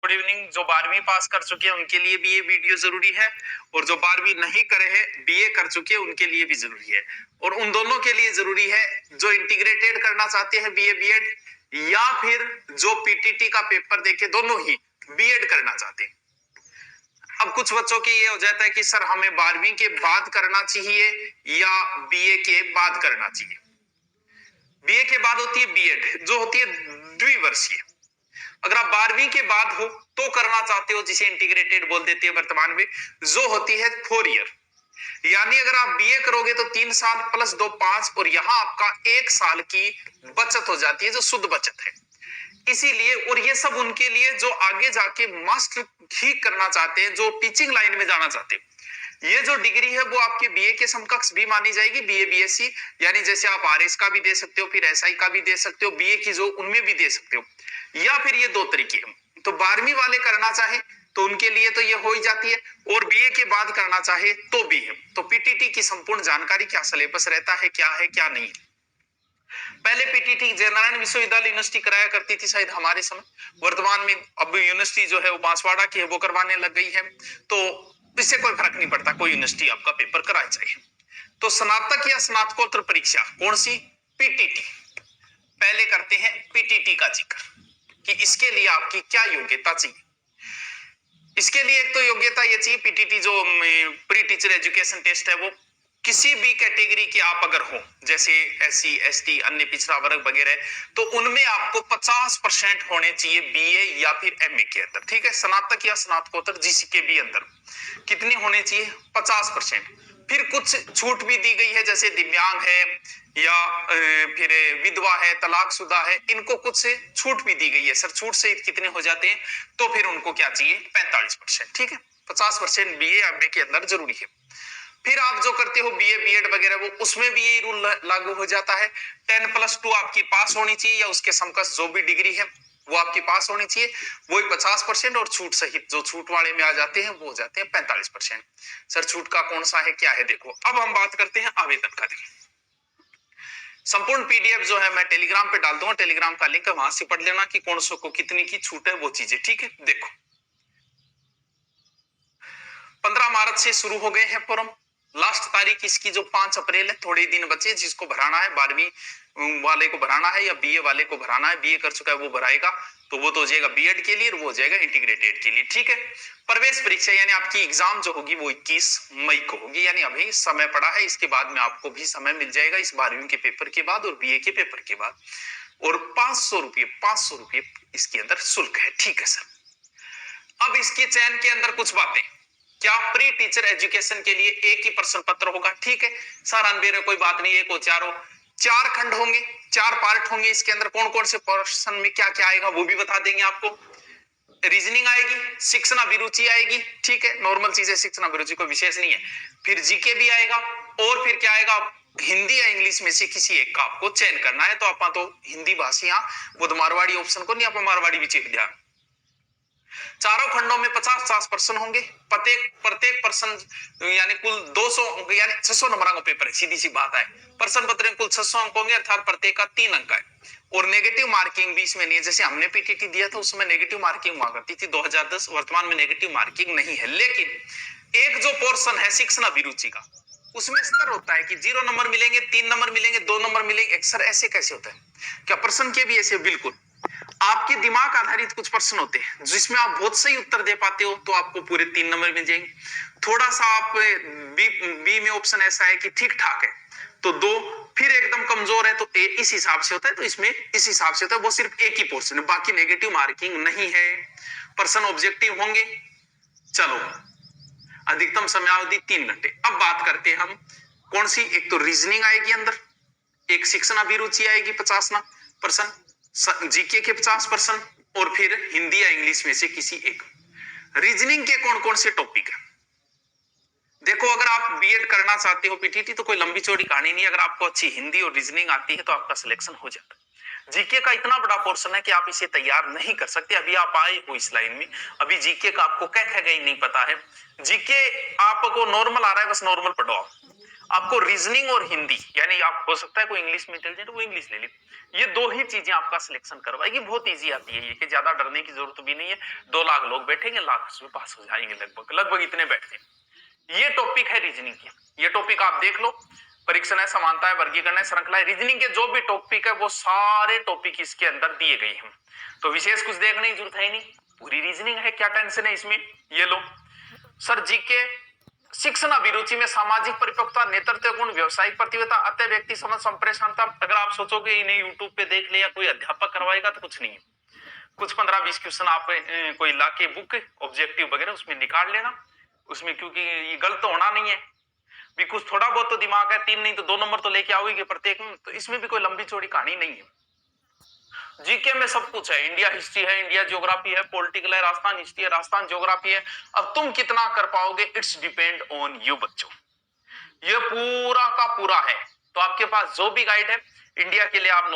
Good evening. जो 12वीं पास कर चुके हैं उनके लिए भी ये वीडियो जरूरी है, और जो 12वीं नहीं करे हैं, बीए कर चुके हैं, उनके लिए भी जरूरी है। और उन दोनों के लिए जरूरी है जो इंटीग्रेटेड करना चाहते हैं बीए बीएड, या फिर जो पीटीटी का पेपर देके दोनों ही बीएड करना चाहते हैं। अब कुछ बच्चों के ये हो जाता है कि सर हमें 12वीं के बाद करना चाहिए या बीए के बाद करना चाहिए। बीए के बाद होती है बीएड, जो होती है द्विवर्षीय। अगर आप 12वीं के बाद हो तो करना चाहते हो, जिसे इंटीग्रेटेड बोल देते हैं वर्तमान में, जो होती है 4 ईयर। यानी अगर आप बीए करोगे तो 3 साल प्लस 2 5, और यहां आपका 1 साल की बचत हो जाती है, जो शुद्ध बचत है। इसीलिए, और ये सब उनके लिए जो आगे जाके मास्टर ही करना चाहते हैं, जो टीचिंग लाइन में जाना चाहते हैं। ये जो डिग्री है वो आपके बीए के समकक्ष भी मानी जाएगी, बीए बीएससी। यानी जैसे आप आरएस का भी दे सकते हो, फिर एसआई का भी दे सकते हो, बीए की जो उनमें भी दे सकते हो, या फिर ये 2 तरीके हैं। तो 12वीं वाले करना चाहे तो उनके लिए तो ये हो ही जाती है, और बीए के बाद करना चाहे तो भी है। तो पीटीटी की संपूर्ण जानकारी, क्या सिलेबस रहता है, क्या नहीं है। पहले पीटीटी जयनारायण विश्वविद्यालय यूनिवर्सिटी कराया करती थी शायद हमारे समय। वर्तमान में अब यूनिवर्सिटी जो है वो बांसवाड़ा की है, वो करवाने लग गई है। तो इससे कोई फर्क नहीं पड़ता, कोई यूनिवर्सिटी आपका पेपर कराए चाहिए। तो स्नातक या स्नातकोत्तर परीक्षा कौन सी? पीटीटी। पहले करते हैं पीटीटी का जिक्र कि इसके लिए आपकी क्या योग्यता चाहिए। इसके लिए एक तो योग्यता ये चाहिए, पीटीटी जो प्री टीचर एजुकेशन टेस्ट है, वो किसी भी कैटेगरी के आप अगर हो, जैसे एससी एसटी अन्य पिछड़ा वर्ग वगैरह, तो उनमें आपको 50% होने चाहिए बीए या फिर एमए के अंदर। ठीक है, स्नातक या स्नातकोत्तर जिसी के भी अंदर कितने होने चाहिए? 50%। फिर कुछ छूट भी दी गई है, जैसे दिव्यांग है या फिर विधवा है, तलाकशुदा है, इनको कुछ से छूट भी दी गई है। सर छूट सहित कितने हो जाते हैं? तो फिर उनको क्या चाहिए? 45%। ठीक है, 50% बीए एमए के अंदर जरूरी है। फिर आप जो करते हो बीए बीएड वगैरह, वो उसमें भी यही रूल लागू हो जाता है। 10+2 आपकी पास होनी चाहिए, या उसके समकक्ष जो भी डिग्री है वो आपकी पास होनी चाहिए, वही 50%। और छूट सहित जो छूट वाले में आ जाते हैं वो हो जाते हैं 45%। सर छूट का कौन सा है, क्या है? देखो, अब हम बात करते हैं आवेदन का। संपूर्ण पीडीएफ जो है मैं टेलीग्राम पे डाल दूंगा, टेलीग्राम का लिंक है, वहां से पढ़ लेना कि कौन सो को कितनी की छूट है, वो चीजें। ठीक है, देखो 15 मार्च से शुरू हो गए हैं फॉर्म। लास्ट तारीख इसकी जो 5 अप्रैल है, थोड़े दिन बचे। जिसको भराना है, 12वीं वाले को भराना है या बीए वाले को भराना है, बीए कर चुका है वो भराएगा, तो वो तो हो जाएगा बीएड के लिए, और वो हो जाएगा इंटीग्रेटेड के लिए। ठीक है, प्रवेश परीक्षा यानी आपकी एग्जाम जो होगी वो 21 मई को होगी, यानी अभी समय पड़ा है। इसके बाद में आपको भी समय मिल जाएगा, इस 12वीं के पेपर के बाद और बीए के पेपर के बाद। और 500 रुपये इसके अंदर शुल्क है। ठीक है सर, अब इसके चयन के अंदर कुछ बातें। क्या प्री टीचर एजुकेशन के लिए एक ही प्रश्न पत्र होगा? ठीक है सर, अनबेरे कोई बात नहीं, एक हो चारों, 4 खंड होंगे, 4 पार्ट होंगे। इसके अंदर कौन कौन से प्रश्न में क्या क्या आएगा वो भी बता देंगे आपको। रीजनिंग आएगी, शिक्षण अभिरुचि आएगी। ठीक है, नॉर्मल चीज है, शिक्षण अभिरुचि कोई विशेष नहीं है। फिर जीके भी आएगा, और फिर क्या आएगा? हिंदी या इंग्लिश में से किसी एक का आपको चयन करना है। तो आप तो हिंदी भाषी, वो तो मारवाड़ी ऑप्शन को नहीं, आप मारवाड़ी भी चेक दिया। चारों खंडों में 50-50 प्रश्न होंगे। प्रत्येक प्रश्न यानी कुल 200 अंक, यानी 600 नंबर का पेपर है, सीधी सी बात है। प्रश्न पत्र में कुल 600 अंक होंगे, अर्थात प्रत्येक का 3 अंक है। और नेगेटिव मार्किंग भी इसमें नहीं है। जैसे हमने पीटीटी दिया था उसमें नेगेटिव मार्किंग हुआ करती थी 2010, वर्तमान में नेगेटिव मार्किंग नहीं है। लेकिन एक जो पोर्शन है शिक्षण अभिरुचि का, उसमें स्तर होता है कि 0 नंबर मिलेंगे, 3 नंबर मिलेंगे, 2 नंबर मिलेंगे। सर ऐसे कैसे होता है? क्या प्रश्न के भी ऐसे? बिल्कुल, आपके दिमाग आधारित कुछ प्रश्न होते हैं जिसमें आप बहुत सही उत्तर दे पाते हो तो आपको पूरे 3 नंबर मिल जाएंगे। थोड़ा सा आप बी में ऑप्शन ऐसा है कि ठीक ठाक है तो 2, फिर एकदम कमजोर है तो ए, इस हिसाब से होता है। तो इसमें इस हिसाब से होता है, वो सिर्फ एक ही पोर्शन है, बाकी नेगेटिव मार्किंग नहीं है। प्रश्न ऑब्जेक्टिव होंगे। चलो, अधिकतम समयावधि 3 घंटे। अब बात करते हैं हम कौन सी। एक तो रीजनिंग आएगी अंदर, एक शिक्षण अभिरुचि आएगी 50%, जीके के 50%, और फिर हिंदी या इंग्लिश में से किसी एक। रीजनिंग के कौन कौन से टॉपिक है? देखो, अगर आप बीएड करना चाहते हो पीटीटी तो कोई लंबी चौड़ी कहानी नहीं। अगर आपको अच्छी हिंदी और रीजनिंग आती है तो आपका सिलेक्शन हो जाता है। जीके का इतना बड़ा पोर्शन है कि आप इसे तैयार नहीं कर सकते। अभी आप आए हो इस लाइन में, अभी जीके का आपको क्या क्या नहीं पता है। जीके आपको नॉर्मल आ रहा है, बस नॉर्मल पढ़ो आप। आपको रीजनिंग और हिंदी, यानी आप हो सकता है कोई इंग्लिश में इंटेलिजेंट, वो इंग्लिश ले ले, ये दो ही चीजें आपका सिलेक्शन करवाएगी। बहुत इजी आती है ये, कि ज्यादा डरने की जरूरत भी नहीं है। 2 लाख लोग बैठेंगे, लाख उसमें पास हो जाएंगे, लगभग इतने बैठते हैं। ये टॉपिक है रीजनिंग की, ये टॉपिक आप देख लो। परीक्षण है, समानता है, वर्गीकरण है, श्रृंखला है, रीजनिंग के जो भी टॉपिक है वो सारे टॉपिक इसके अंदर दिए गए हैं। तो विशेष कुछ देखने की जरूरत है नहीं, पूरी रीजनिंग है, क्या टेंशन है इसमें। ये लो सर, जीके, शिक्षण अभिरुचि में सामाजिक परिपक्वता, नेतृत्व गुण, व्यवसायिक प्रतिबद्धता, अतः व्यक्ति समझ, संप्रेषणता। अगर आप सोचोगे इन्हें यूट्यूब पे देख ले या कोई अध्यापक करवाएगा, तो कुछ नहीं है। कुछ 15-20 क्वेश्चन आप कोई लाके बुक ऑब्जेक्टिव वगैरह उसमें निकाल लेना उसमें, क्योंकि ये गलत तो होना नहीं है भी। कुछ थोड़ा बहुत तो दिमाग है, 3 नहीं तो 2 नंबर तो लेके आओगे प्रत्येक में, तो इसमें भी कोई लंबी चौड़ी कहानी नहीं है। जीके में सब कुछ है, इंडिया हिस्ट्री है, इंडिया ज्योग्राफी है, पॉलिटिकल है, राजस्थान हिस्ट्री है, राजस्थान ज्योग्राफी है। अब तुम कितना कर पाओगे, इट्स डिपेंड ऑन यू बच्चों। ये पूरा का पूरा है। तो आपके पास जो भी गाइड है इंडिया के लिए, आप